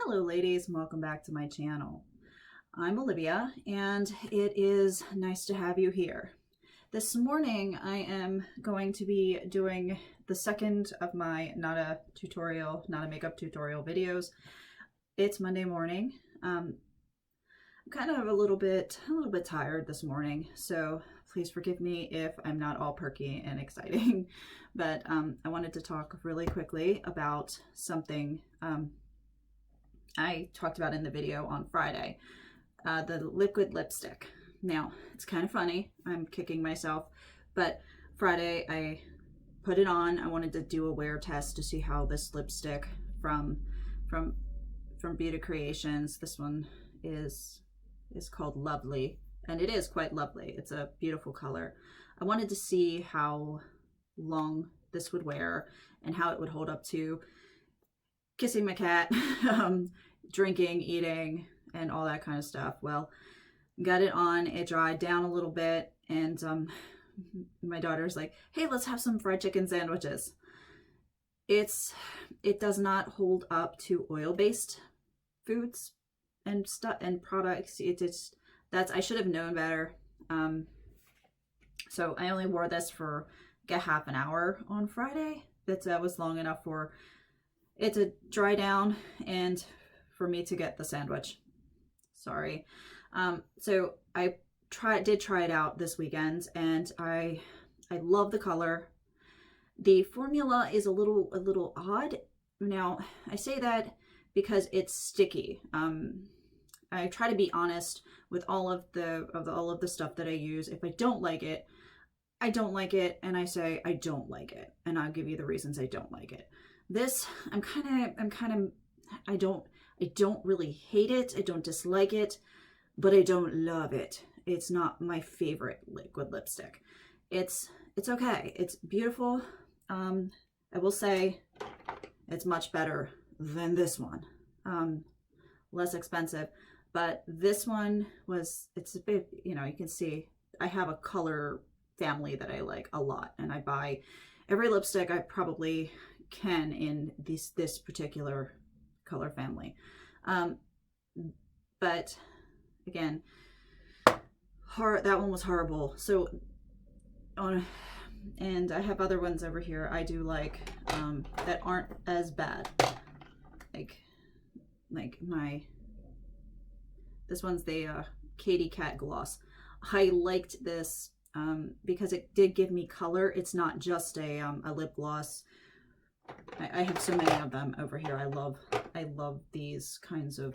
Hello ladies, and welcome back to my channel. I'm Olivia and it is nice to have you here. This morning I am going to be doing the second of my not a makeup tutorial videos. It's Monday morning. I'm kind of a little bit tired this morning, so please forgive me if I'm not all perky and exciting. But I wanted to talk really quickly about something I talked about in the video on Friday, the liquid lipstick. Now, it's kind of funny, I'm kicking myself, but Friday I put it on. I wanted to do a wear test to see how this lipstick from Beauty Creations, this one is called Lovely, and it is quite lovely. It's a beautiful color. I wanted to see how long this would wear and how it would hold up to kissing my cat, drinking, eating, and all that kind of stuff. Well, got it on, it dried down a little bit, and my daughter's like, hey, let's have some fried chicken sandwiches. It does not hold up to oil-based foods and stuff and products. I should have known better. So I only wore this for like a half an hour on Friday. That was long enough for it to dry down and for me to get the sandwich. Sorry. So I did try it out this weekend, and I love the color. The formula is a little odd. Now, I say that because it's sticky. I try to be honest with all of the stuff that I use. If I don't like it, I don't like it, and I say I don't like it, and I'll give you the reasons I don't like it. This, I don't really hate it. I don't dislike it, but I don't love it. It's not my favorite liquid lipstick. It's okay. It's beautiful. I will say it's much better than this one. Less expensive, but this one it's a bit, you can see I have a color family that I like a lot, and I buy every lipstick I probably can in this particular color family. But again, that one was horrible. So and I have other ones over here I do like that aren't as bad, this one's the Katy Cat gloss. I liked this because it did give me color. It's not just a lip gloss. I have so many of them over here. I love these kinds of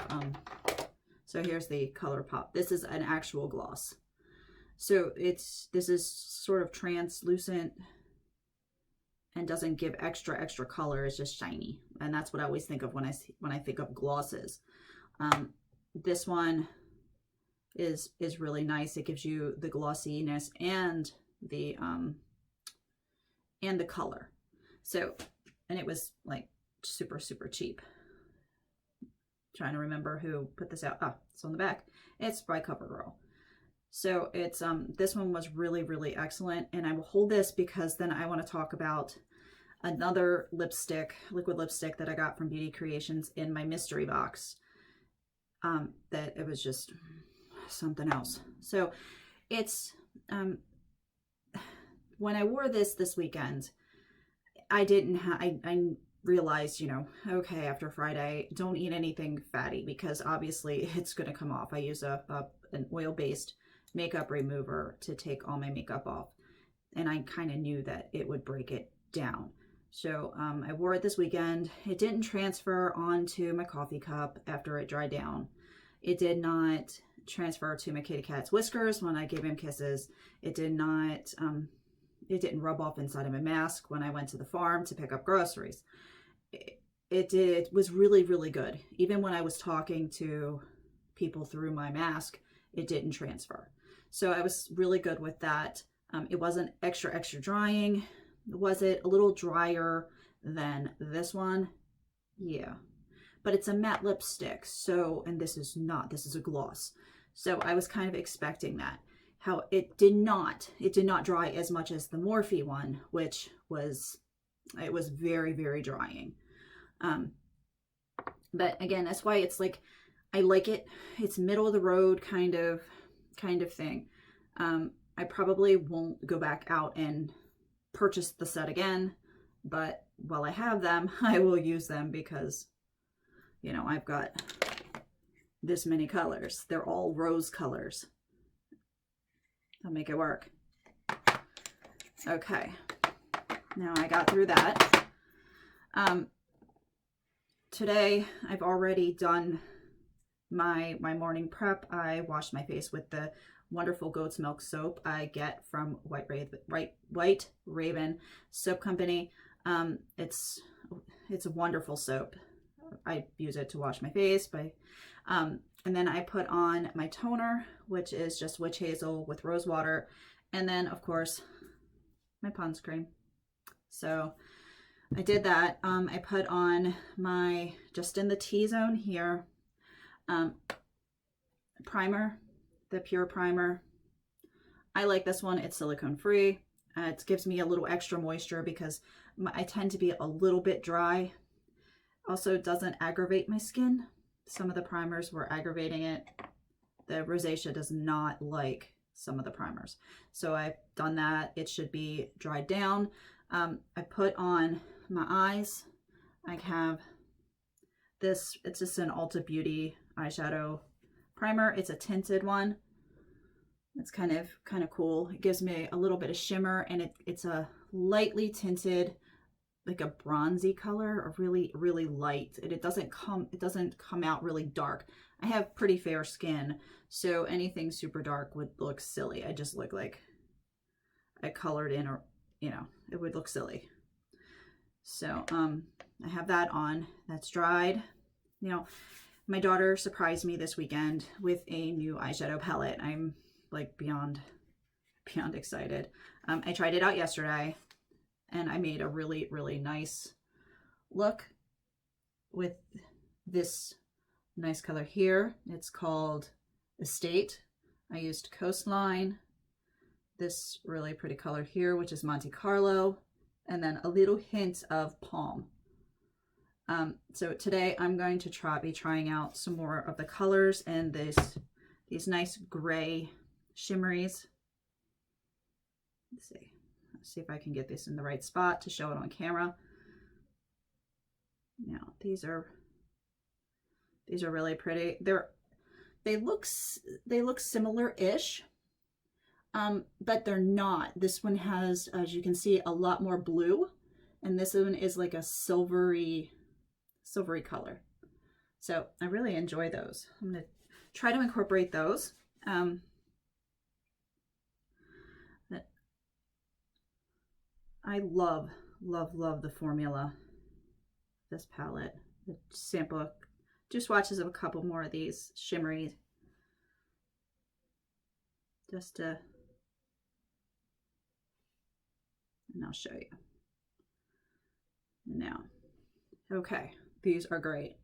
so here's the Color Pop. This is an actual gloss. So this is sort of translucent and doesn't give extra color. It's just shiny, and that's what I always think of when I think of glosses. This one is really nice. It gives you the glossiness and the color. So, and it was like super cheap. Trying to remember who put this out. Ah, it's on the back. It's by CoverGirl. So it's this one was really excellent, and I will hold this because then I want to talk about another liquid lipstick that I got from Beauty Creations in my mystery box. That it was just something else. So it's when I wore this weekend, I realized, okay, after Friday, don't eat anything fatty because obviously it's going to come off. I use an oil-based makeup remover to take all my makeup off, and I kind of knew that it would break it down. So I wore it this weekend. It didn't transfer onto my coffee cup after it dried down. It did not transfer to my kitty cat's whiskers when I gave him kisses. It did not, it didn't rub off inside of my mask when I went to the farm to pick up groceries. It was really good. Even when I was talking to people through my mask, it didn't transfer. So I was really good with that. It wasn't extra drying. Was it a little drier than this one? Yeah, but it's a matte lipstick. So, and this is a gloss. So I was kind of expecting that. How it did not dry as much as the Morphe one, which was, it was very drying. But again, that's why it's like, I like it. It's middle of the road kind of thing. I probably won't go back out and purchase the set again, but while I have them, I will use them because, you know, I've got this many colors. They're all rose colors. I'll make it work. Okay, now I got through that. Today I've already done my morning prep. I washed my face with the wonderful goat's milk soap I get from White Raven Soap Company. It's a wonderful soap. I use it to wash my face, and then I put on my toner, which is just witch hazel with rose water, and then of course my Pond's cream. So I did that. I put on my, just in the T-zone here, primer, the Pure Primer. I like this one. It's silicone free. It gives me a little extra moisture because I tend to be a little bit dry. Also, it doesn't aggravate my skin. Some of the primers were aggravating it. The rosacea does not like some of the primers. So I've done that. It should be dried down. I put on my eyes. I have this, it's just an Ulta Beauty eyeshadow primer. It's a tinted one. It's kind of cool. It gives me a little bit of shimmer, and it's a lightly tinted, like a bronzy color, or really light. And it doesn't come out really dark. I have pretty fair skin, so anything super dark would look silly. I just look like I colored in, or, you know, it would look silly. So I have that on. That's dried. You know, my daughter surprised me this weekend with a new eyeshadow palette. I'm like beyond excited. I tried it out yesterday, and I made a really nice look with this nice color here. It's called Estate. I used Coastline, this really pretty color here, which is Monte Carlo, and then a little hint of Palm. So today I'm going to be trying out some more of the colors and these nice gray shimmeries. Let's see if I can get this in the right spot to show it on camera. Now these are really pretty. They look similar-ish, but they're not. This one has, as you can see, a lot more blue, and this one is like a silvery color. So I really enjoy those. I'm gonna try to incorporate those. I love the formula, this palette. The sample, just swatches of a couple more of these shimmery, just to, and I'll show you now. Okay, these are great.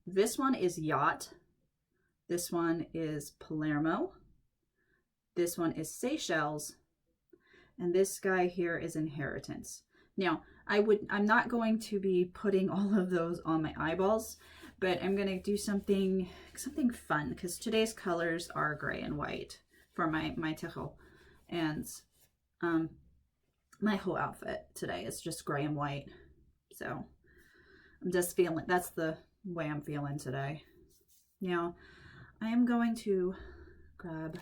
This one is Yacht. This one is Palermo. This one is Seychelles. And this guy here is Inheritance. Now, I'm not going to be putting all of those on my eyeballs, but I'm going to do something fun, because today's colors are gray and white for my tichel. And my whole outfit today is just gray and white. So I'm just feeling, that's the way I'm feeling today. Now, I am going to grab,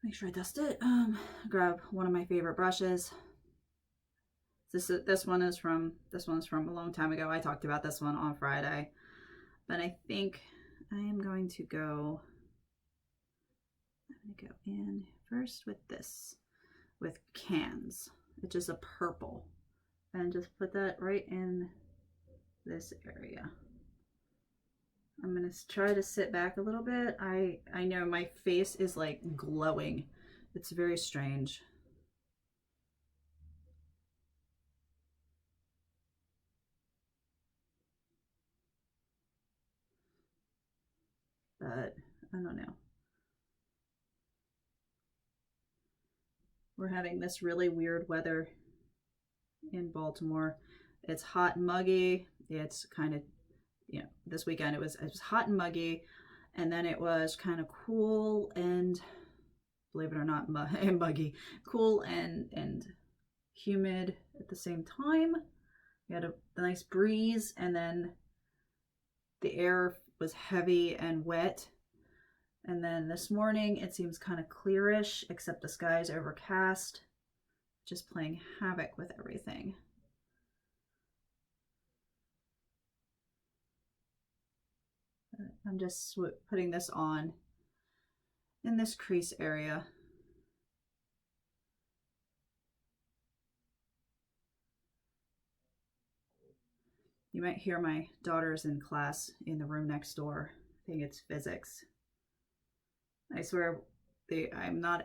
make sure I dust it. Grab one of my favorite brushes. This one's from a long time ago. I talked about this one on Friday, but I think I am going to go. I'm going to go in first with this, with Cans, which is a purple, and just put that right in this area. I'm going to try to sit back a little bit. I know my face is like glowing. It's very strange. But I don't know. We're having this really weird weather in Baltimore. It's hot and muggy. It's kind of, you know, this weekend it was hot and muggy, and then it was kind of cool and, believe it or not, muggy, cool and humid at the same time. We had a nice breeze, and then the air was heavy and wet. And then this morning it seems kind of clearish, except the sky's overcast, just playing havoc with everything. I'm just putting this on in this crease area. You might hear my daughters in class in the room next door. I think it's physics. I swear I'm not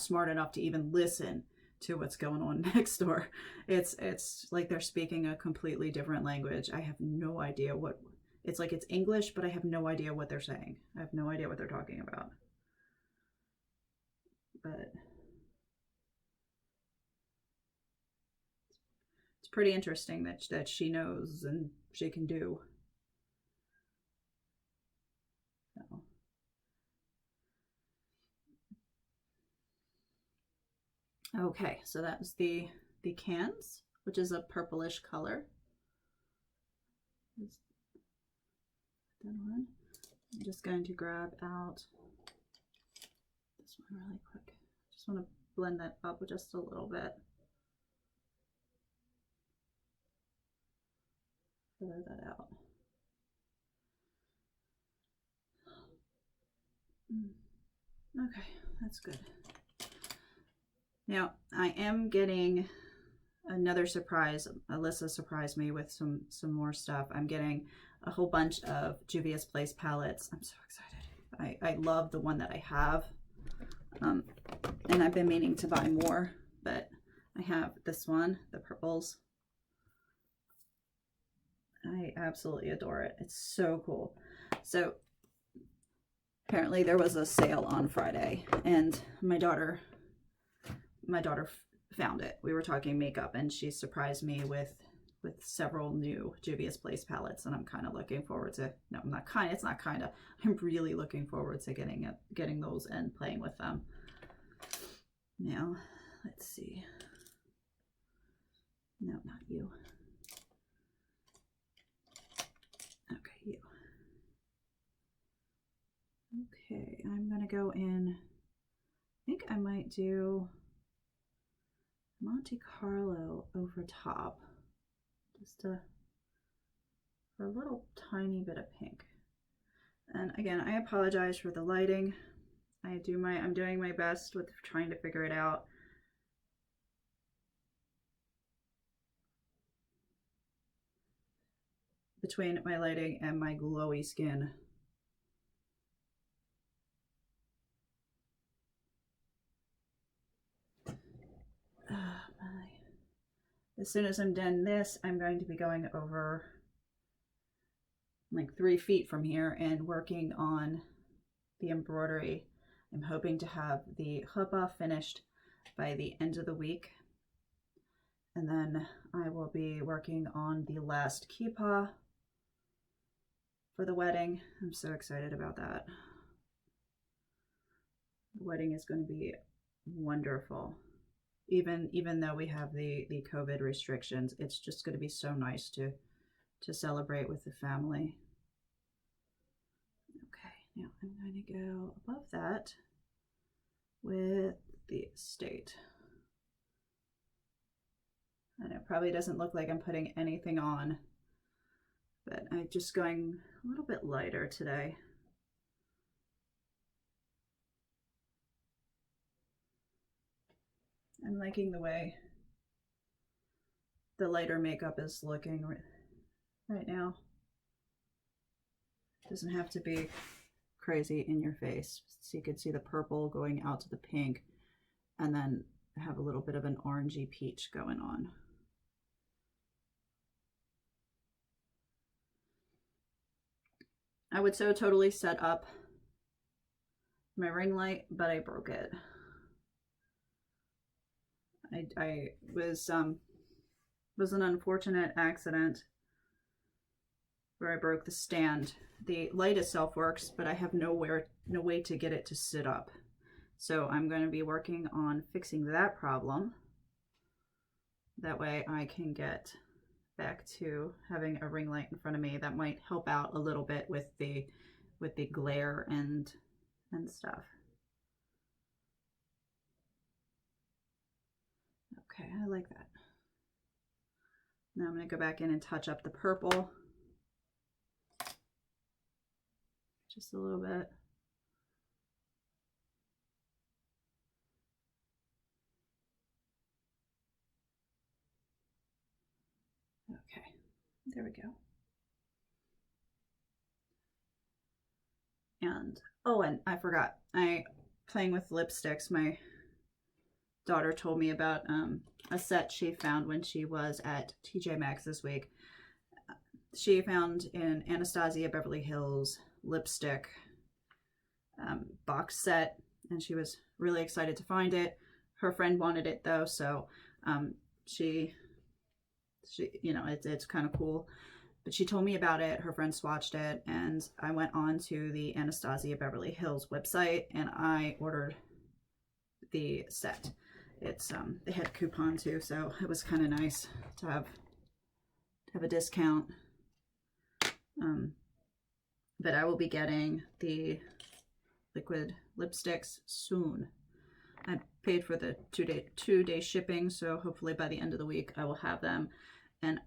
smart enough to even listen to what's going on next door. It's like they're speaking a completely different language. I have no idea what it's like. It's English, but I have no idea what they're saying. I have no idea what they're talking about. But it's pretty interesting that she knows and she can do. So. Okay, so that's the cans, which is a purplish color. I'm just going to grab out this one really quick. Just want to blend that up just a little bit. Blur that out. Okay, that's good. Now, I am getting another surprise. Alyssa surprised me with some more stuff. I'm getting a whole bunch of Juvia's Place palettes. I'm so excited. I love the one that I have. And I've been meaning to buy more, but I have this one, the purples. I absolutely adore it. It's so cool. So apparently there was a sale on Friday, and my daughter found it. We were talking makeup, and she surprised me with several new Juvia's Place palettes, and I'm kind of looking forward to, no, I'm not kind, it's not kind of, I'm really looking forward to getting those and playing with them. Now, let's see. No, not you. Okay, you. Okay, I'm gonna go in, I think I might do Monte Carlo over top, just for a little tiny bit of pink. And again, I apologize for the lighting. I'm doing my best with trying to figure it out. Between my lighting and my glowy skin. As soon as I'm done this, I'm going to be going over like 3 feet from here and working on the embroidery. I'm hoping to have the chuppah finished by the end of the week. And then I will be working on the last kippah for the wedding. I'm so excited about that. The wedding is going to be wonderful. Even though we have the COVID restrictions, it's just going to be so nice to celebrate with the family. Okay, now I'm going to go above that with the estate. And it probably doesn't look like I'm putting anything on, but I'm just going a little bit lighter today. I'm liking the way the lighter makeup is looking right now. It doesn't have to be crazy in your face. So you can see the purple going out to the pink, and then have a little bit of an orangey peach going on. I would so totally set up my ring light, but I broke it. I was an unfortunate accident where I broke the stand. The light itself works, but I have no way to get it to sit up. So I'm going to be working on fixing that problem. That way I can get back to having a ring light in front of me. That might help out a little bit with the glare and stuff. Okay, I like that. Now I'm going to go back in and touch up the purple. Just a little bit. Okay, there we go. And, oh, and I forgot, playing with lipsticks, my daughter told me about a set she found when she was at TJ Maxx this week. She found an Anastasia Beverly Hills lipstick box set, and she was really excited to find it. Her friend wanted it though, so she you know, it's kind of cool. But she told me about it, her friend swatched it, and I went on to the Anastasia Beverly Hills website and I ordered the set. It's they had a coupon too, so it was kind of nice to have a discount. But I will be getting the liquid lipsticks soon. I paid for the two-day shipping, so hopefully by the end of the week I will have them. And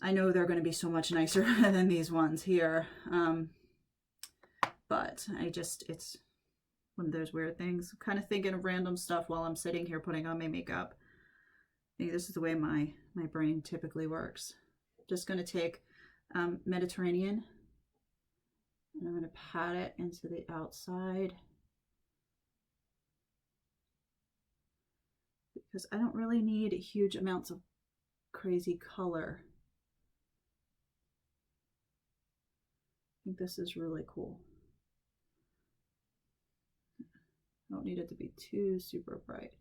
I know they're going to be so much nicer than these ones here. But it's one of those weird things. I'm kind of thinking of random stuff while I'm sitting here putting on my makeup. I think this is the way my brain typically works. Just going to take Mediterranean, and I'm going to pat it into the outside, because I don't really need huge amounts of crazy color. I think this is really cool. I don't need it to be too super bright.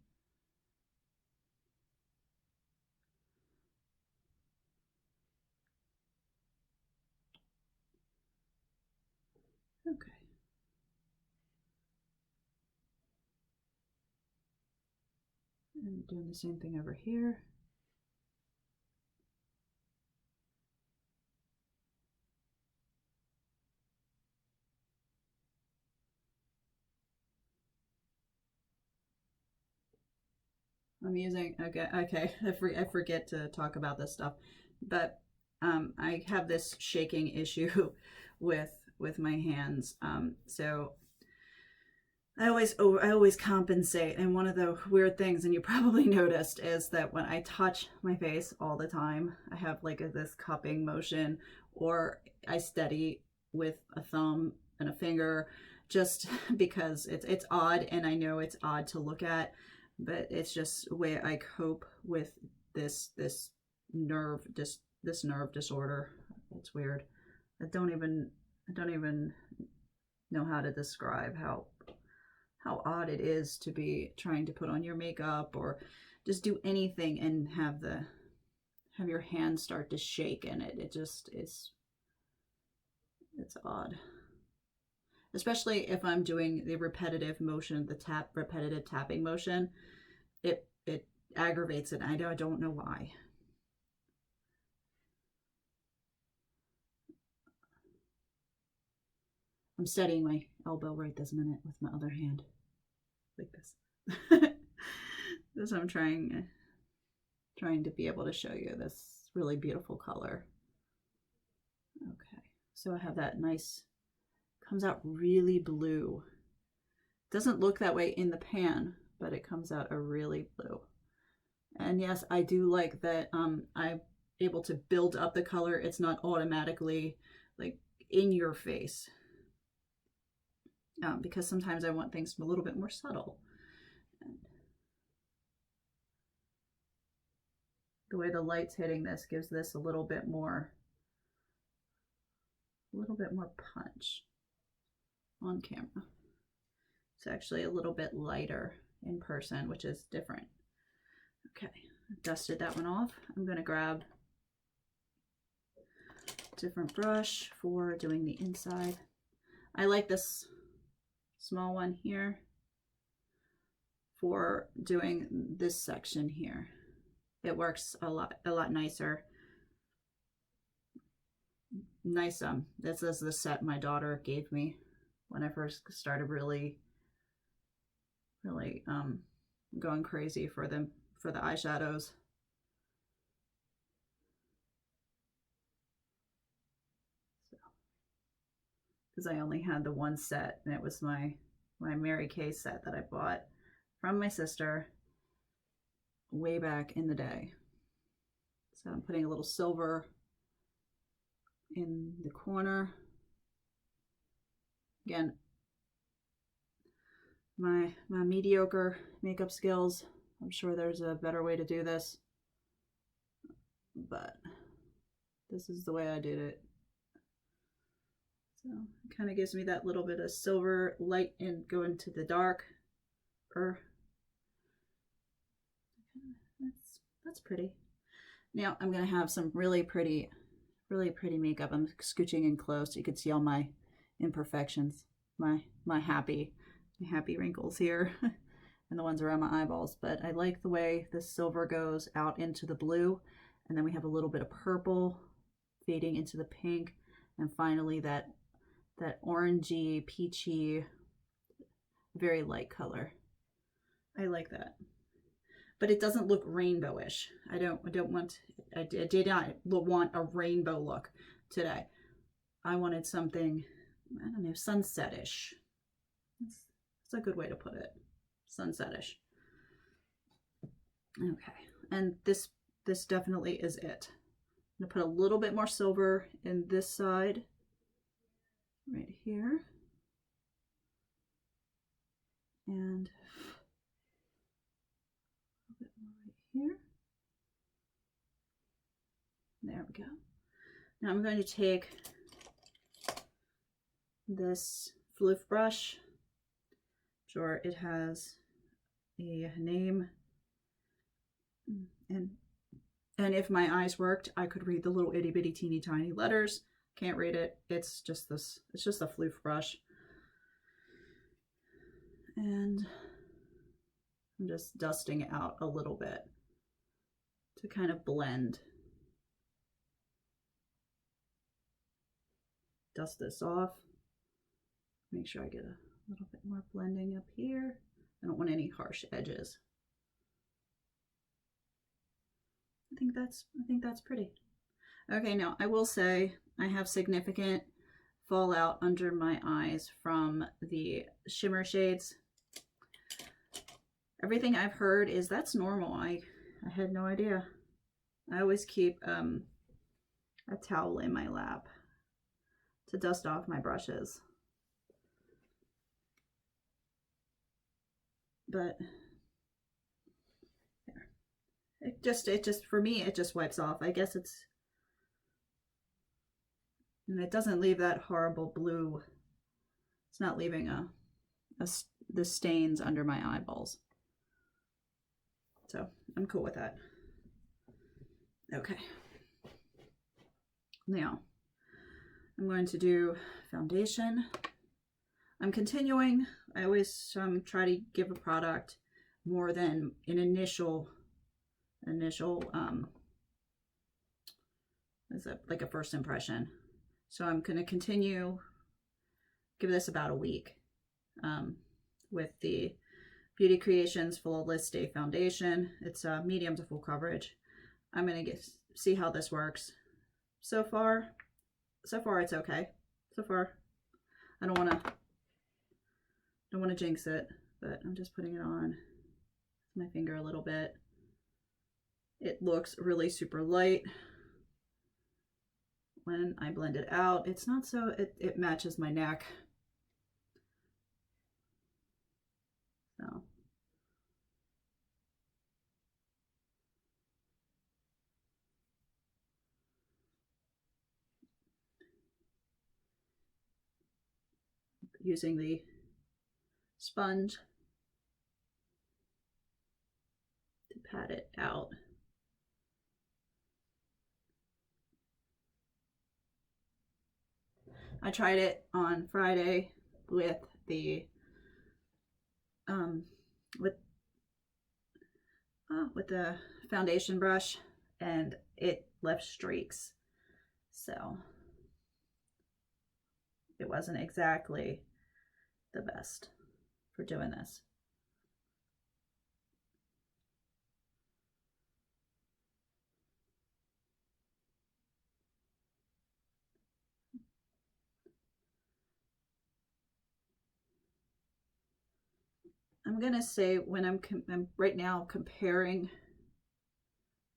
Okay. And doing the same thing over here. I'm using, okay, I forget to talk about this stuff, but I have this shaking issue with my hands. So I always compensate, and one of the weird things, and you probably noticed, is that when I touch my face all the time, I have like this cupping motion, or I steady with a thumb and a finger, just because it's odd, and I know it's odd to look at, but it's just a way I cope with this nerve disorder. It's weird. I don't even know how to describe how odd it is to be trying to put on your makeup or just do anything and have your hands start to shake in it. It's odd. Especially if I'm doing the repetitive motion, the repetitive tapping motion, it aggravates it. I don't know why. I'm steadying my elbow right this minute with my other hand, like this. This I'm trying to be able to show you this really beautiful color. Okay, so I have that nice, comes out really blue. Doesn't look that way in the pan, but it comes out a really blue. And yes, I do like that I'm able to build up the color. It's not automatically like in your face. Because sometimes I want things a little bit more subtle. And the way the light's hitting this gives this a little bit more punch on camera. It's actually a little bit lighter in person, which is different. Okay, I've dusted that one off. I'm going to grab a different brush for doing the inside. I like this small one here for doing this section here. It works a lot nicer. Nice. This is the set my daughter gave me when I first started really going crazy for the eyeshadows. Because I only had the one set, and it was my Mary Kay set that I bought from my sister way back in the day. So I'm putting a little silver in the corner. Again, my mediocre makeup skills. I'm sure there's a better way to do this, but this is the way I did it. So it kind of gives me that little bit of silver light and go into the dark. That's pretty. Now I'm gonna have some really pretty makeup. I'm scooching in close so you can see all my imperfections, my happy wrinkles here, and the ones around my eyeballs. But I like the way the silver goes out into the blue, and then we have a little bit of purple fading into the pink, and finally that orangey, peachy, very light color. I like that. But it doesn't look rainbowish. I did not want a rainbow look today. I wanted something, I don't know, sunsetish. That's a good way to put it. Sunsetish. Okay, and this definitely is it. I'm gonna put a little bit more silver in this side, right here, and a bit more right here. There we go. Now I'm going to take this floof brush. Sure, it has a name, and if my eyes worked, I could read the little itty bitty teeny tiny letters. Can't read it. It's just this. It's just a floof brush, and I'm just dusting it out a little bit to kind of blend. Dust this off. Make sure I get a little bit more blending up here. I don't want any harsh edges. I think that's pretty. Okay, now I will say I have significant fallout under my eyes from the shimmer shades. Everything I've heard is that's normal. I had no idea. I always keep a towel in my lap to dust off my brushes. But there. It just for me it just wipes off. I guess it's, and it doesn't leave that horrible blue. It's not leaving the stains under my eyeballs. So I'm cool with that. Okay. Now I'm going to do foundation. I'm continuing. I always try to give a product more than an initial is it like a first impression. So I'm going to continue, give this about a week with the Beauty Creations Flawless Day Foundation. It's medium to full coverage. I'm going to see how this works. So far it's okay. So far, I don't want to jinx it, but I'm just putting it on my finger a little bit. It looks really super light. When I blend it out, it's not so, it matches my neck. So. Using the sponge to pat it out. I tried it on Friday with the um, with with the foundation brush, and it left streaks. So it wasn't exactly the best for doing this. I'm gonna say when I'm right now comparing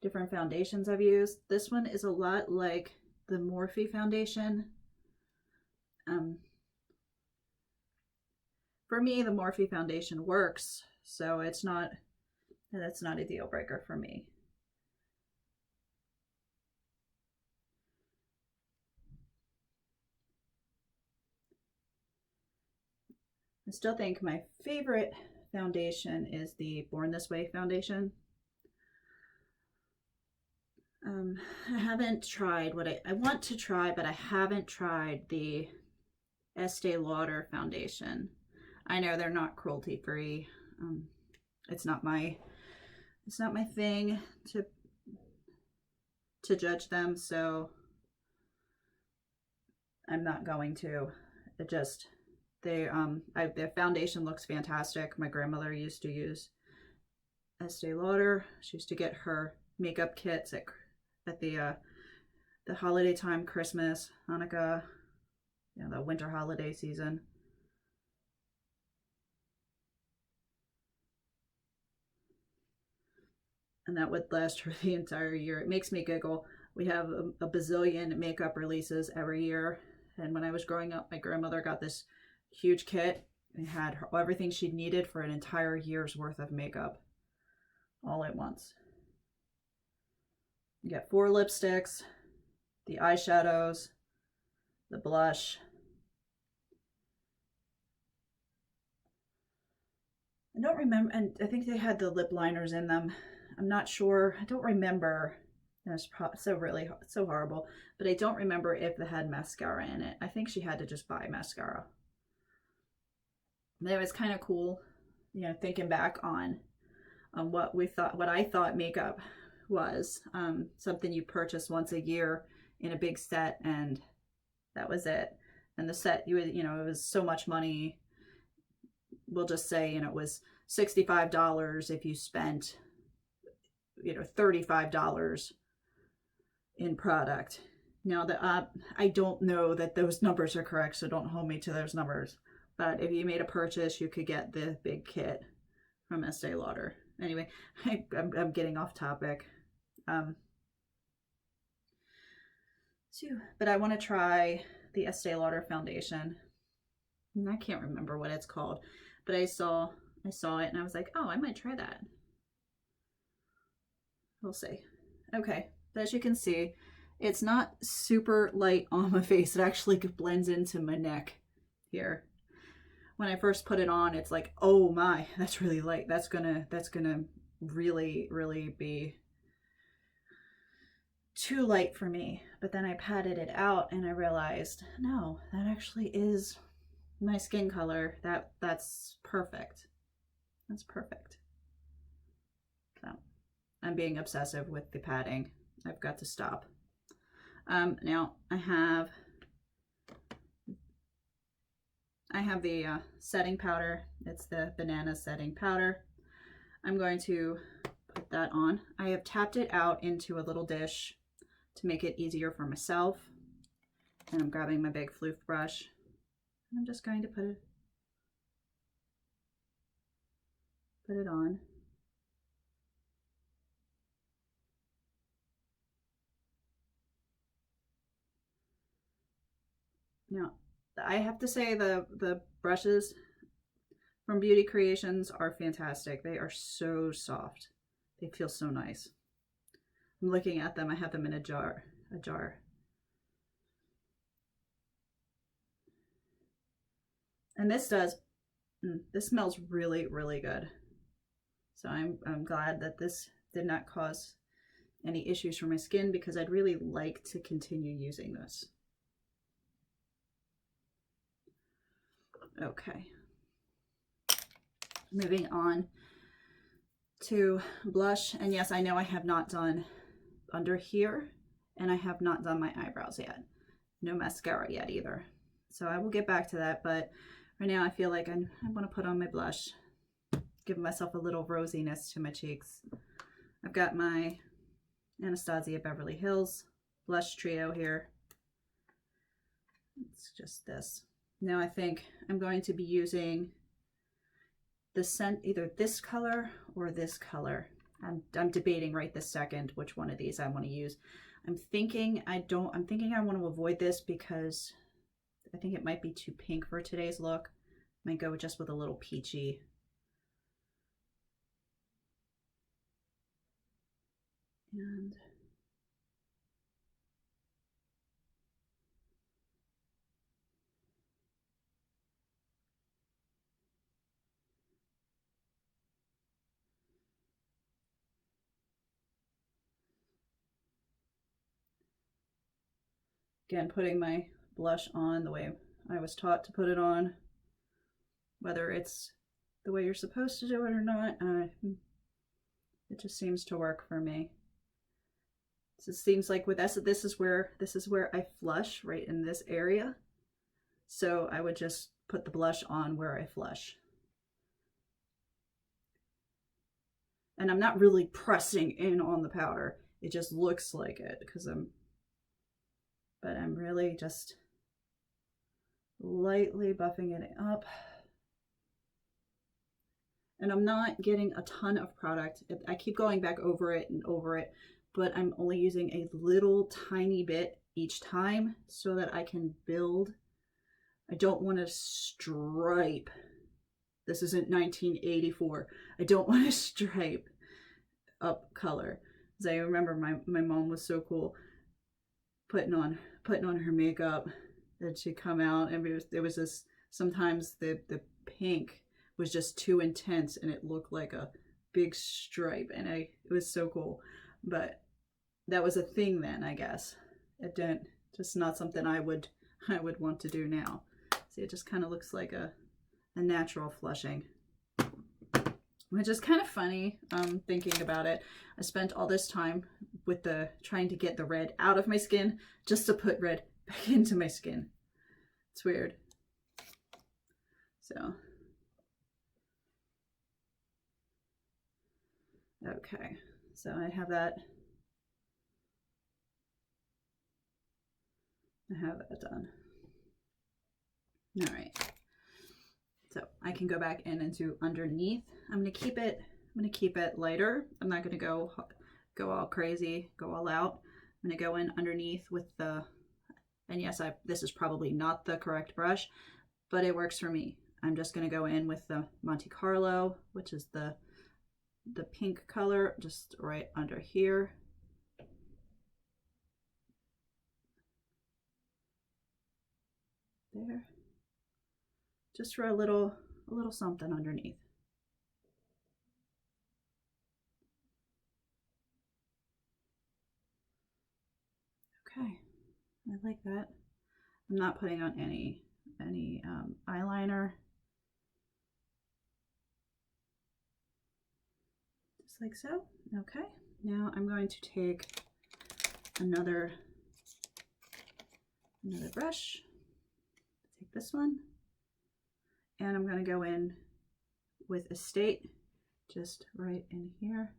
different foundations I've used, this one is a lot like the Morphe foundation. For me, the Morphe foundation works, so that's not a deal breaker for me. I still think my favorite foundation is the Born This Way foundation. I haven't tried what I want to try, but I haven't tried the Estee Lauder foundation. I know they're not cruelty free. It's not my thing to judge them, so I'm not going to. It just their foundation looks fantastic. My grandmother used to use Estee Lauder. She used to get her makeup kits at the holiday time, Christmas, Hanukkah, you know, the winter holiday season. And that would last her the entire year. It makes me giggle. We have a bazillion makeup releases every year. And when I was growing up, my grandmother got this huge kit and had everything she needed for an entire year's worth of makeup all at once. You get 4 lipsticks, the eyeshadows, the blush. I don't remember, and I think they had the lip liners in them. I'm not sure. I don't remember. That's so horrible. But I don't remember if they had mascara in it. I think she had to just buy mascara. It was kind of cool, you know, thinking back on what I thought makeup was. Something you purchase once a year in a big set, and that was it. And the set, it was so much money. We'll just say, it was $65 if you spent, $35 in product. Now, I don't know that those numbers are correct, so don't hold me to those numbers. But if you made a purchase, you could get the big kit from Estee Lauder. Anyway, I'm getting off topic. But I want to try the Estee Lauder foundation. And I can't remember what it's called, but I saw it and I was like, oh, I might try that. We'll see. Okay, but as you can see, it's not super light on my face. It actually blends into my neck here. When I first put it on, it's like, oh my, that's really light. That's gonna really, really be too light for me. But then I patted it out and I realized, no, that actually is my skin color. That's perfect. That's perfect. So I'm being obsessive with the padding. I've got to stop. Now I have the setting powder. It's the banana setting powder. I'm going to put that on. I have tapped it out into a little dish to make it easier for myself. And I'm grabbing my big floof brush. I'm just going to put it on. Now, I have to say the brushes from Beauty Creations are fantastic. They are so soft. They feel so nice. I'm looking at them. I have them in a jar. And this smells really, really good. So I'm glad that this did not cause any issues for my skin, because I'd really like to continue using this. Okay. Moving on to blush. And yes, I know I have not done under here, and I have not done my eyebrows yet. No mascara yet either. So I will get back to that, but right now I feel like I want to put on my blush, give myself a little rosiness to my cheeks. I've got my Anastasia Beverly Hills blush trio here. It's just this. Now I think I'm going to be using the scent, either this color or this color. I'm debating right this second which one of these I want to use. I'm thinking I want to avoid this because I think it might be too pink for today's look. Might go just with a little peachy. And again, putting my blush on the way I was taught to put it on, whether it's the way you're supposed to do it or not, it just seems to work for me. So it seems like with this is where I flush, right in this area. So I would just put the blush on where I flush. And I'm not really pressing in on the powder. It just looks like it because I'm really just lightly buffing it up. And I'm not getting a ton of product. I keep going back over it and over it, but I'm only using a little tiny bit each time so that I can build. I don't want to stripe. This isn't 1984. I don't want to stripe up color. Because I remember my mom was so cool putting on her makeup that she'd come out, and there was this, sometimes the pink was just too intense and it looked like a big stripe, and it was so cool. But that was a thing then, I guess. It didn't, just not something I would want to do now. See, it just kind of looks like a natural flushing, which is kind of funny thinking about it. I spent all this time with trying to get the red out of my skin just to put red back into my skin. It's weird. So, okay, so I have that. I have that done. All right. So I can go back in into underneath. I'm gonna keep it lighter. I'm not gonna go all crazy, go all out. I'm gonna go in underneath with the, and yes, this is probably not the correct brush, but it works for me. I'm just gonna go in with the Monte Carlo, which is the pink color, just right under here. There. Just for a little something underneath. Okay, I like that. I'm not putting on any eyeliner. Just like so. Okay, now I'm going to take another brush. Take this one. And I'm going to go in with Estate, just right in here.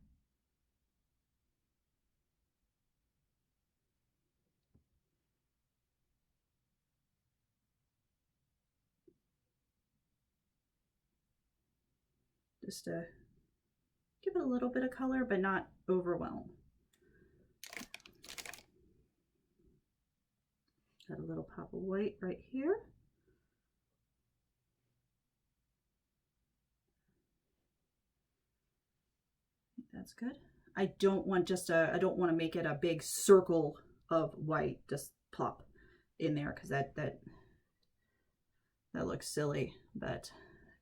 Just to give it a little bit of color, but not overwhelm. Got a little pop of white right here. That's good. I don't want I don't want to make it a big circle of white just plop in there, because that looks silly. But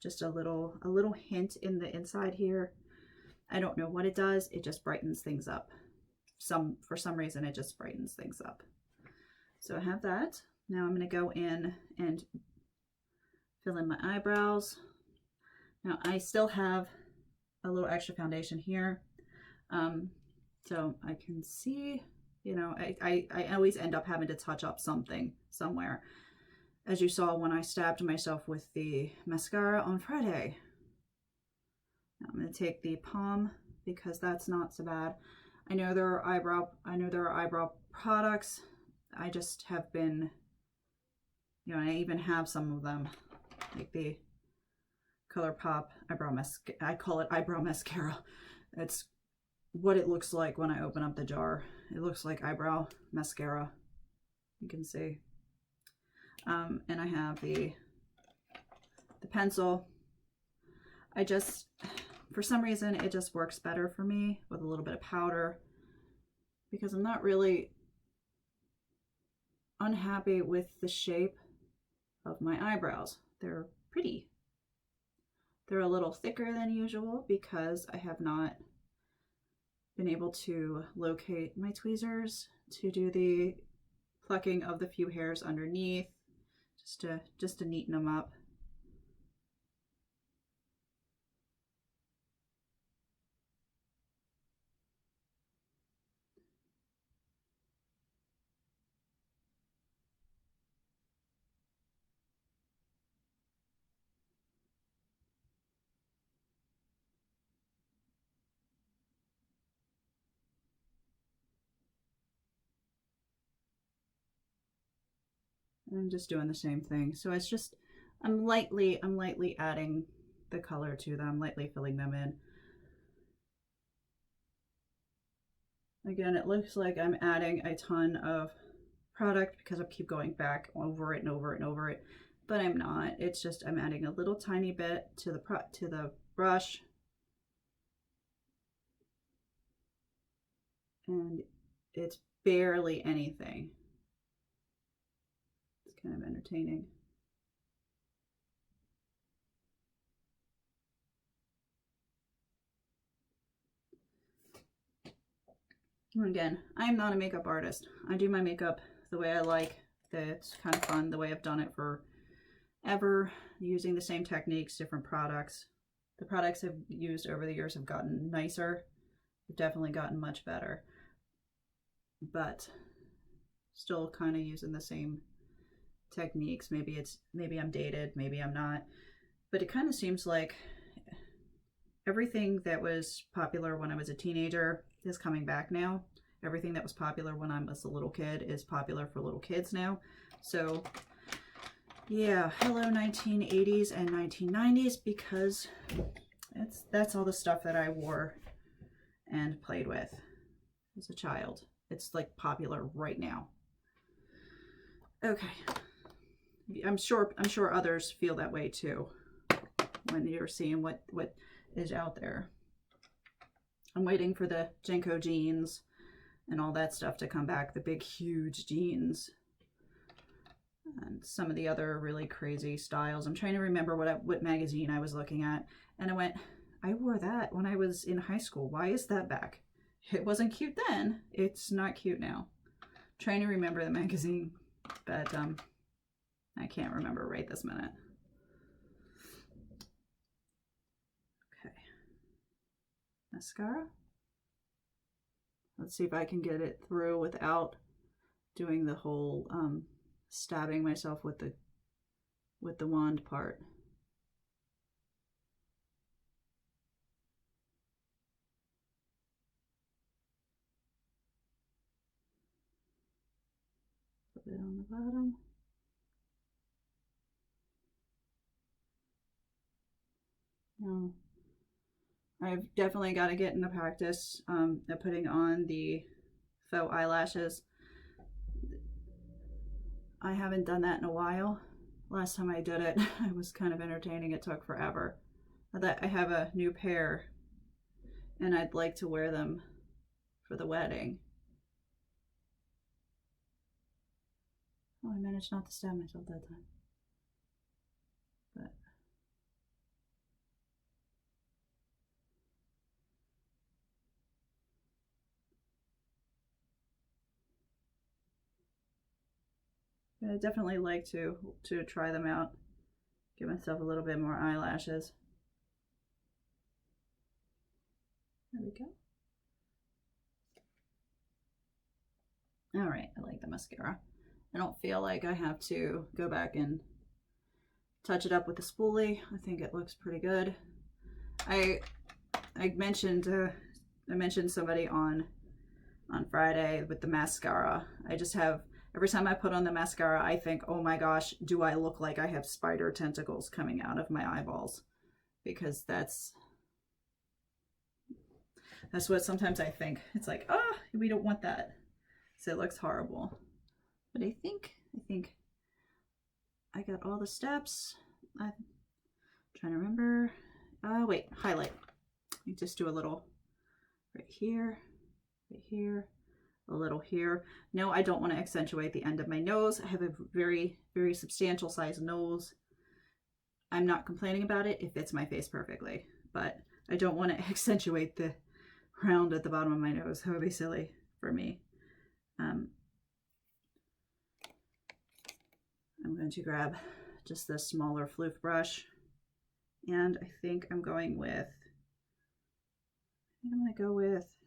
just a little hint in the inside here. I don't know what it does. It just brightens things up. For some reason, it just brightens things up. So I have that. Now I'm going to go in and fill in my eyebrows. Now I still have a little extra foundation here. So I can see, you know, I always end up having to touch up something somewhere. As you saw when I stabbed myself with the mascara on Friday. Now I'm going to take the palm because that's not so bad. I know there are eyebrow products. I just have been, you know, I even have some of them, like the ColourPop eyebrow mascara. I call it eyebrow mascara. It's what it looks like when I open up the jar. It looks like eyebrow mascara. You can see. And I have the pencil. I just, for some reason, it just works better for me with a little bit of powder because I'm not really unhappy with the shape of my eyebrows. They're pretty. They're a little thicker than usual because I have not been able to locate my tweezers to do the plucking of the few hairs underneath, just to neaten them up. And I'm just doing the same thing. So it's just, I'm lightly adding the color to them, lightly filling them in. Again, it looks like I'm adding a ton of product because I keep going back over it and over it and over it, but I'm not. It's just I'm adding a little tiny bit to the brush, and it's barely anything. It's kind of entertaining. And again, I'm not a makeup artist. I do my makeup the way I like. It's kind of fun the way I've done it forever, using the same techniques, different products. The products I've used over the years have gotten nicer. They've definitely gotten much better, but still kind of using the same techniques. Maybe I'm dated, maybe I'm not, but it kind of seems like everything that was popular when I was a teenager is coming back now. Everything that was popular when I was a little kid is popular for little kids now. So yeah, hello 1980s and 1990s, because that's all the stuff that I wore and played with as a child. It's like popular right now. Okay. I'm sure others feel that way too when you're seeing what is out there. I'm waiting for the Jenko jeans and all that stuff to come back, the big huge jeans and some of the other really crazy styles. I'm trying to remember what magazine I was looking at, and I went, I wore that when I was in high school. Why is that back? It wasn't cute then. It's not cute now. I'm trying to remember the magazine, but I can't remember right this minute. Okay. Mascara. Let's see if I can get it through without doing the whole stabbing myself with the wand part. A bit on the bottom. Now, I've definitely got to get in the practice of putting on the faux eyelashes. I haven't done that in a while. Last time I did it, it was kind of entertaining. It took forever. I have a new pair, and I'd like to wear them for the wedding. Oh, I managed not to stab myself that time. But I definitely like to try them out. Give myself a little bit more eyelashes. There we go. All right, I like the mascara. I don't feel like I have to go back and touch it up with a spoolie. I think it looks pretty good. I mentioned somebody on Friday with the mascara. I just have, every time I put on the mascara, I think, oh my gosh, do I look like I have spider tentacles coming out of my eyeballs? Because that's what sometimes I think. It's like, oh, we don't want that. So it looks horrible. But I think I got all the steps. I'm trying to remember. Wait, highlight. You just do a little right here, a little here. No, I don't want to accentuate the end of my nose. I have a very, very substantial size nose. I'm not complaining about it. It fits my face perfectly, but I don't want to accentuate the round at the bottom of my nose. That would be silly for me. I'm going to grab just this smaller floof brush, and I think I'm going with,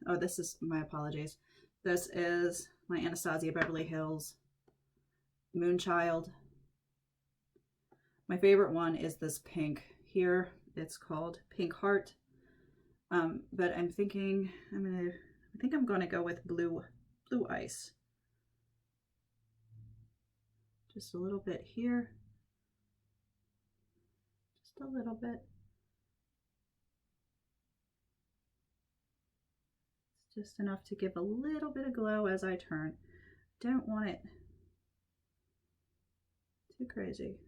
oh, this is, my apologies. This is my Anastasia Beverly Hills Moonchild. My favorite one is this pink here. It's called Pink Heart. But I'm thinking I think I'm gonna go with blue ice. Just a little bit here. Just a little bit. It's just enough to give a little bit of glow as I turn. Don't want it too crazy.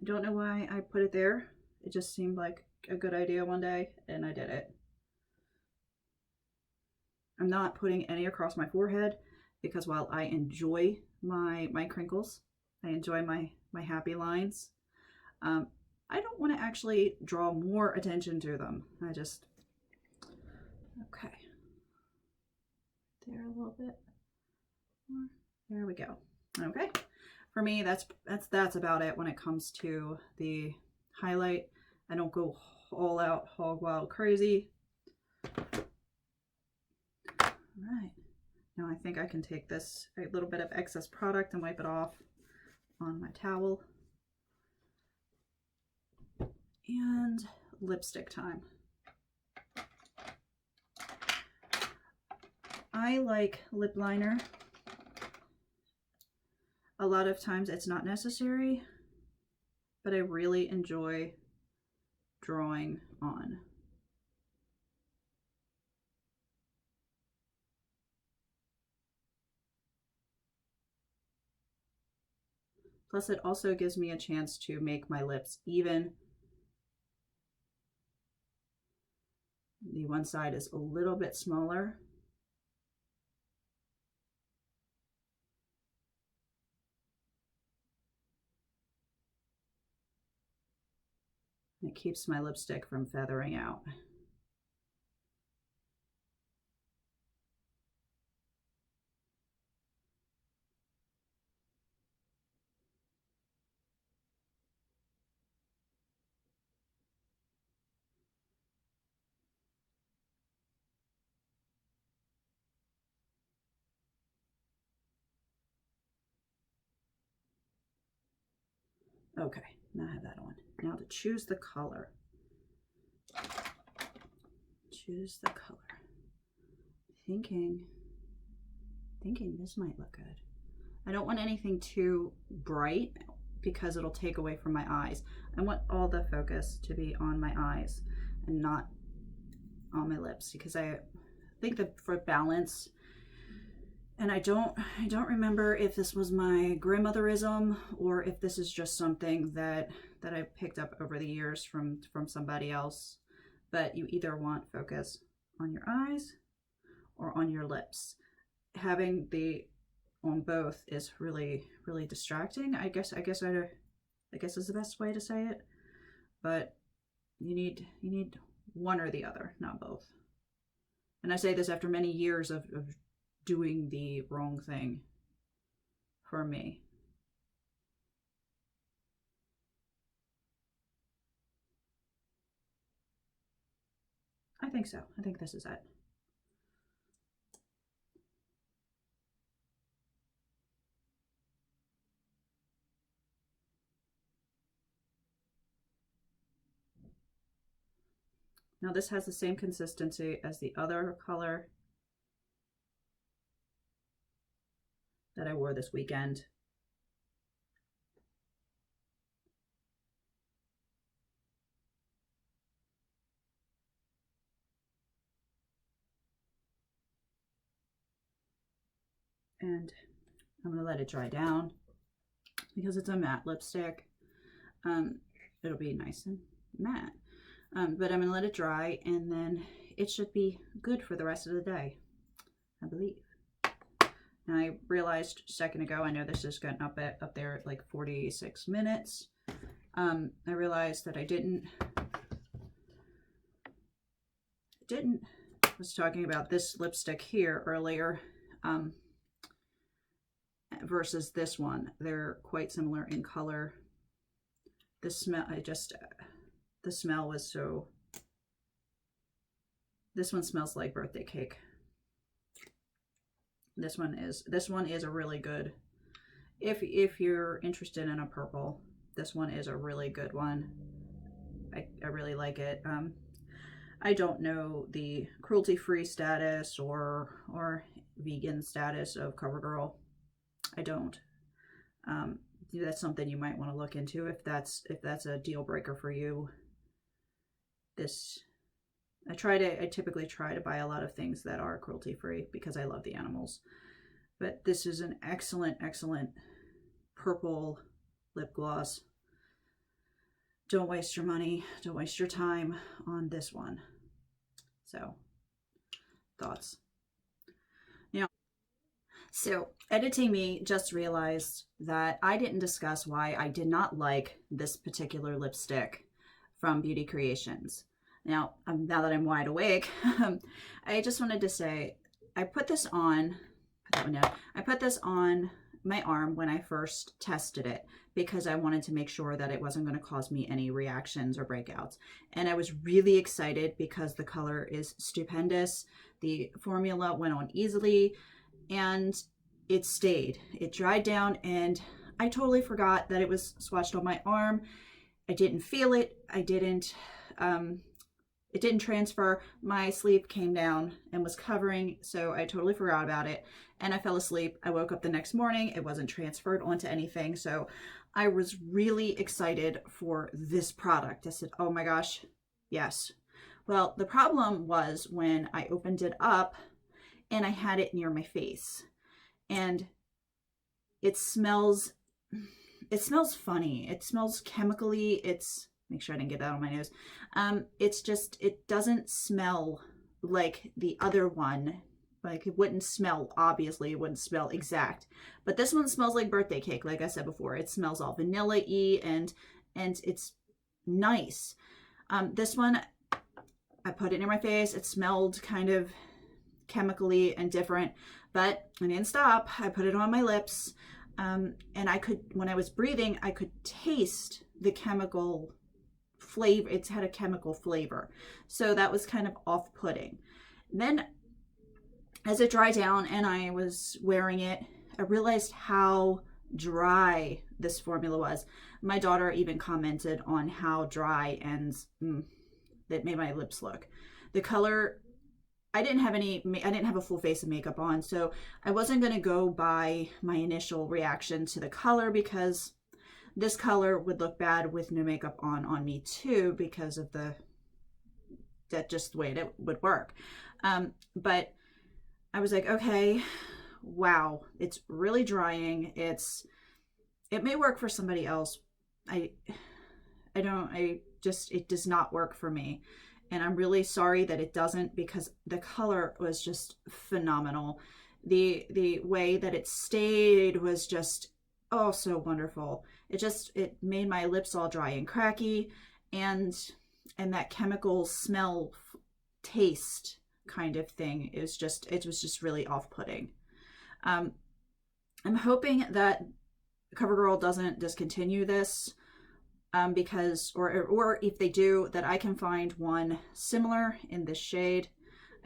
I don't know why I put it there. It just seemed like a good idea one day, and I did it. I'm not putting any across my forehead because while I enjoy my crinkles, I enjoy my happy lines, I don't want to actually draw more attention to them. I just, okay. There a little bit more. There we go. Okay. For me, that's about it when it comes to the highlight. I don't go all out hog wild crazy. All right. Now I think I can take this, a little bit of excess product, and wipe it off on my towel. And lipstick time. I like lip liner. A lot of times it's not necessary, but I really enjoy drawing on. Plus it also gives me a chance to make my lips even. The one side is a little bit smaller. It keeps my lipstick from feathering out. Okay, now I have that on. Now to choose the color. Choose the color. Thinking this might look good. I don't want anything too bright because it'll take away from my eyes. I want all the focus to be on my eyes and not on my lips, because I think that for balance, and I don't remember if this was my grandmotherism or if this is just something that I picked up over the years from somebody else, but you either want focus on your eyes or on your lips. Having the on both is really distracting. I guess is the best way to say it, but you need one or the other, not both. And I say this after many years of doing the wrong thing for me. I think so. I think this is it. Now this has the same consistency as the other color that I wore this weekend. And I'm gonna let it dry down because it's a matte lipstick. It'll be nice and matte. But I'm gonna let it dry, and then it should be good for the rest of the day, I believe. Now I realized a second ago, I know this is getting up there at like 46 minutes. I realized that I was talking about this lipstick here earlier, versus this one. They're quite similar in color. The smell, the smell was so, this one smells like birthday cake. This one is a really good, if you're interested in a purple, this one is a really good one. I really like it. I don't know the cruelty-free status or vegan status of CoverGirl. I don't. That's something you might want to look into if that's a deal breaker for you. I typically try to buy a lot of things that are cruelty-free because I love the animals. But this is an excellent, excellent purple lip gloss. Don't waste your money. Don't waste your time on this one. So, thoughts. Now, so editing me just realized that I didn't discuss why I did not like this particular lipstick from Beauty Creations. Now that I'm wide awake, I just wanted to say, I put this on, I put this on my arm when I first tested it because I wanted to make sure that it wasn't going to cause me any reactions or breakouts. And I was really excited because the color is stupendous. The formula went on easily and it stayed. It dried down and I totally forgot that it was swatched on my arm. I didn't feel it. It didn't transfer. My sleeve came down and was covering, so I totally forgot about it. And I fell asleep. I woke up the next morning. It wasn't transferred onto anything. So I was really excited for this product. I said, oh my gosh, yes. Well, the problem was when I opened it up and I had it near my face. And it smells funny. It smells chemically. Make sure I didn't get that on my nose. It doesn't smell like the other one. Like it wouldn't smell, obviously, it wouldn't smell exact. But this one smells like birthday cake, like I said before. It smells all vanilla-y and it's nice. This one, I put it near my face. It smelled kind of chemically and different, but I didn't stop. I put it on my lips. And when I was breathing, I could taste the chemical flavor. It's had a chemical flavor. So that was kind of off-putting. Then as it dried down and I was wearing it, I realized how dry this formula was. My daughter even commented on how dry and that made my lips look. The color, I didn't have a full face of makeup on, so I wasn't going to go by my initial reaction to the color because this color would look bad with no makeup on me too because of just the way it would work. But I was like, okay, wow, it's really drying. It may work for somebody else. It does not work for me. And I'm really sorry that it doesn't because the color was just phenomenal. The way that it stayed was just, oh, so wonderful. It made my lips all dry and cracky, and that chemical smell taste kind of thing is just, it was just really off-putting. I'm hoping that CoverGirl doesn't discontinue this, because, or if they do, that I can find one similar in this shade.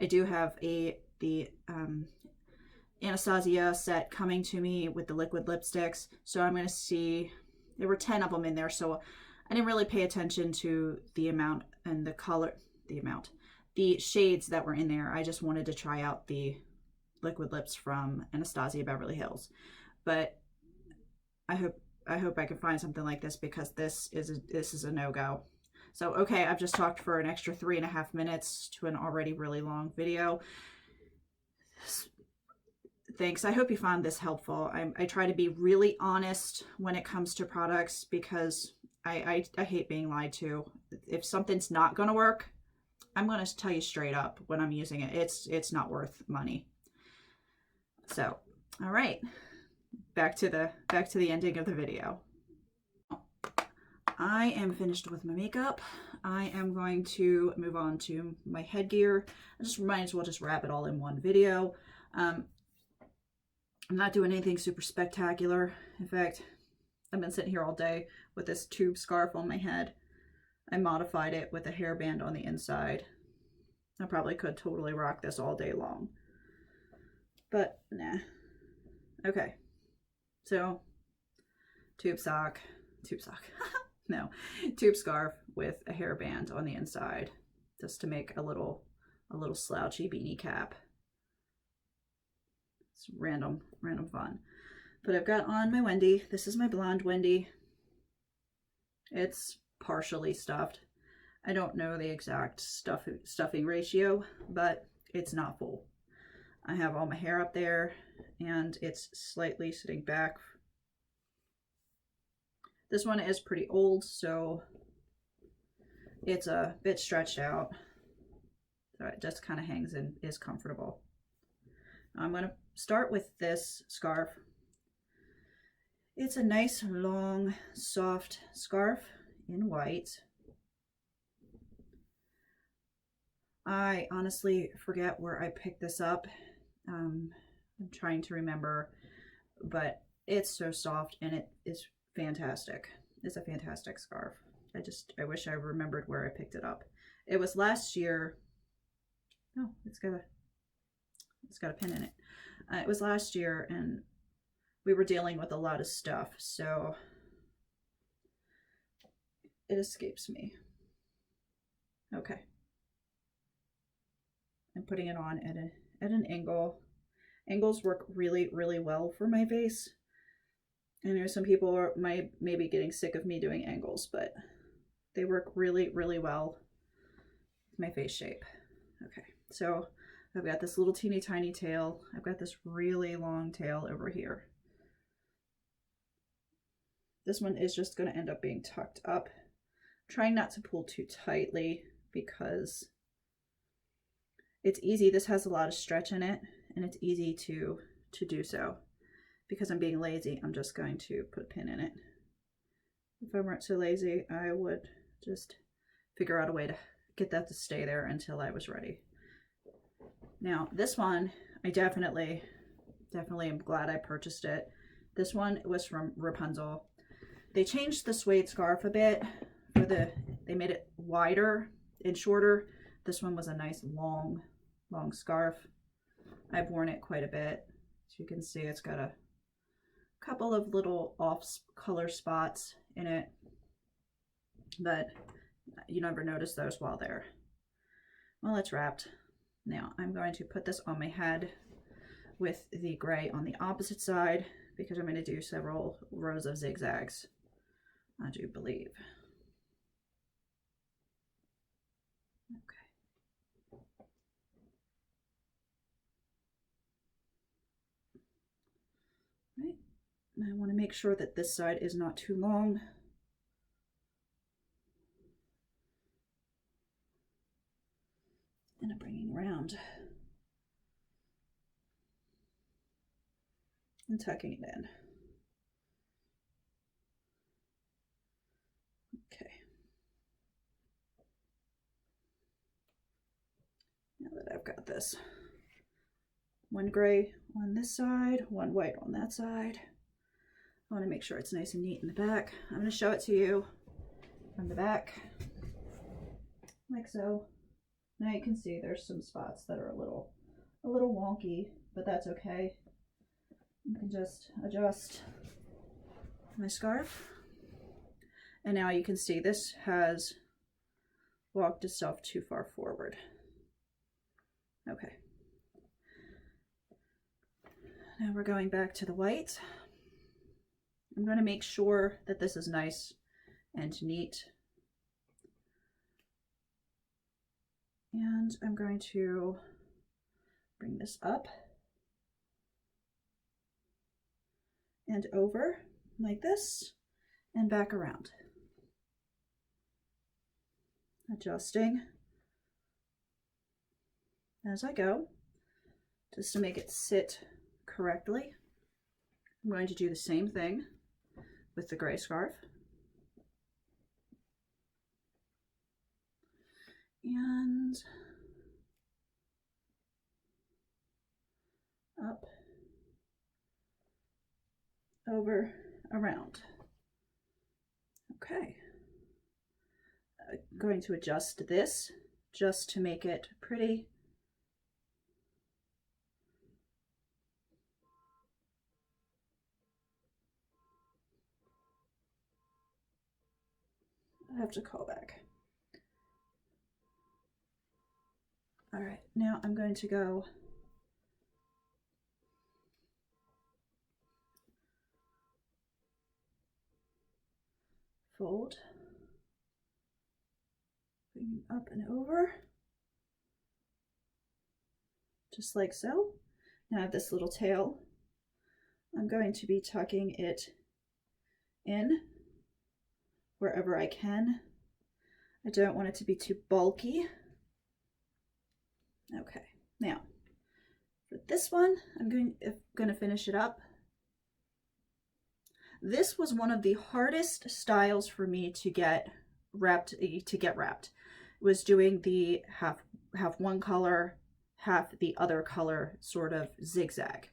I do have the Anastasia set coming to me with the liquid lipsticks, so I'm going to see. There were 10 of them in there, so I didn't really pay attention to the amount and the color, the shades that were in there. I just wanted to try out the liquid lips from Anastasia Beverly Hills, but I hope I can find something like this, because this is a no-go. So, okay, I've just talked for an extra 3.5 minutes to an already really long video. Thanks. I hope you found this helpful. I try to be really honest when it comes to products, because I hate being lied to. If something's not going to work, I'm going to tell you straight up when I'm using it. It's not worth money. So, all right. Back to the ending of the video. I am finished with my makeup. I am going to move on to my headgear. I just might as well just wrap it all in one video. I'm not doing anything super spectacular. In fact, I've been sitting here all day with this tube scarf on my head. I modified it with a hairband on the inside. I probably could totally rock this all day long, but nah. Okay, so tube no, tube scarf with a hairband on the inside, just to make a little slouchy beanie cap. It's random fun. But I've got on my Wendy. This is my blonde Wendy. It's partially stuffed. I don't know the exact stuffing ratio, but it's not full. I have all my hair up there, and it's slightly sitting back. This one is pretty old, so it's a bit stretched out. So it just kind of hangs and is comfortable. I'm going to start with this scarf. It's a nice, long, soft scarf in white. I honestly forget where I picked this up. I'm trying to remember, but it's so soft and it is fantastic. It's a fantastic scarf. I wish I remembered where I picked it up. It was last year. Oh, it's got a pin in it. It was last year, and we were dealing with a lot of stuff, so it escapes me. Okay. I'm putting it on at an angle. Angles work really, really well for my face. I know some people might be getting sick of me doing angles, but they work really, really well with my face shape. Okay, so I've got this little teeny tiny tail. I've got this really long tail over here. This one is just going to end up being tucked up. I'm trying not to pull too tightly because it's easy. This has a lot of stretch in it, and it's easy to do so. Because I'm being lazy, I'm just going to put a pin in it. If I weren't so lazy, I would just figure out a way to get that to stay there until I was ready. Now, this one, I definitely am glad I purchased it. This one was from Rapunzel. They changed the suede scarf a bit. They made it wider and shorter. This one was a nice long scarf. I've worn it quite a bit. As you can see, it's got a couple of little off color spots in it, but you never notice those while well, it's wrapped. Now I'm going to put this on my head with the gray on the opposite side, because I'm going to do several rows of zigzags, I do believe. Okay. Right. I want to make sure that this side is not too long. And I'm bringing around and tucking it in. Okay. Now that I've got got this. One gray on this side, one white on that side. I want to make sure it's nice and neat in the back. I'm going to show it to you from the back, like so. Now you can see there's some spots that are a little wonky, but that's okay. You can just adjust my scarf. And now you can see this has walked itself too far forward. Okay. Now we're going back to the white. I'm going to make sure that this is nice and neat. And I'm going to bring this up and over like this and back around. Adjusting as I go, just to make it sit correctly. I'm going to do the same thing with the gray scarf. And up, over, around. Okay. I'm going to adjust this just to make it pretty. I have to call back. All right, now I'm going to go fold, bring up and over, just like so. Now I have this little tail. I'm going to be tucking it in wherever I can. I don't want it to be too bulky. Okay, now for this one, I'm going to finish it up. This was one of the hardest styles for me to get wrapped. Was doing the half one color, half the other color sort of zigzag.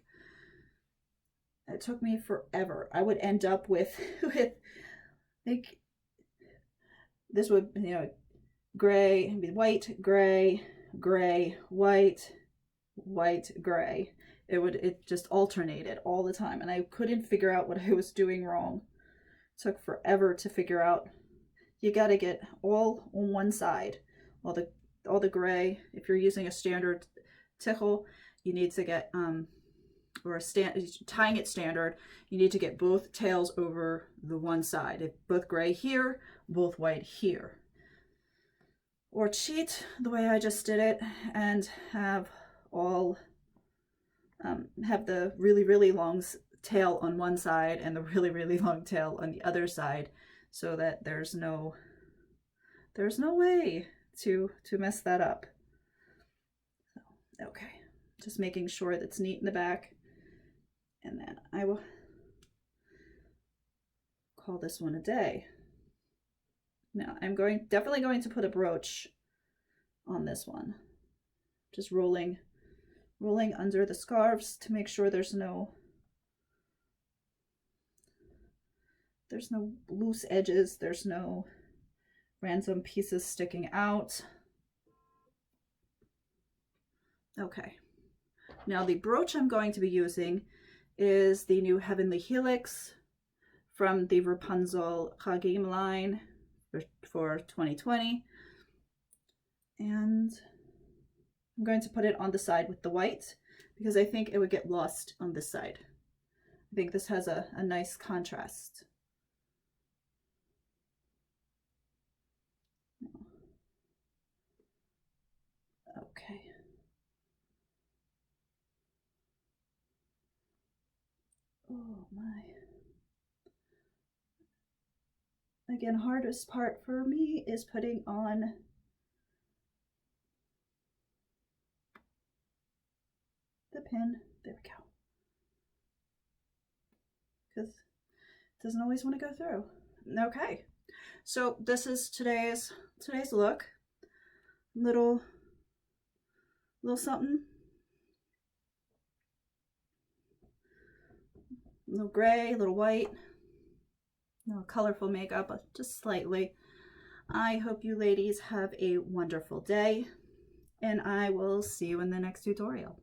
It took me forever. I would end up with like this would, you know, gray, white, gray, gray, white, white, gray. It just alternated all the time, and I couldn't figure out what I was doing wrong. It took forever to figure out. You got to get all on one side, all the gray. If you're using a standard tickle, you need to get tying it standard, you need to get both tails over the one side. If both gray here, both white here. Or cheat the way I just did it and have all have the really long tail on one side and the really long tail on the other side, so that there's no way to mess that up. So, okay, just making sure that's neat in the back, and then I will call this one a day. Now I'm definitely going to put a brooch on this one, just rolling under the scarves to make sure there's no loose edges, there's no random pieces sticking out. Okay, now the brooch I'm going to be using is the new Heavenly Helix from the Rapunzel Chagim line for 2020, and I'm going to put it on the side with the white because I think it would get lost on this side. I think this has a nice contrast. Okay. Oh my. Again, hardest part for me is putting on the pin. There we go. Because it doesn't always want to go through. Okay. So this is today's look. Little A little something. A little gray, a little white. No colorful makeup, but just slightly. I hope you ladies have a wonderful day, and I will see you in the next tutorial.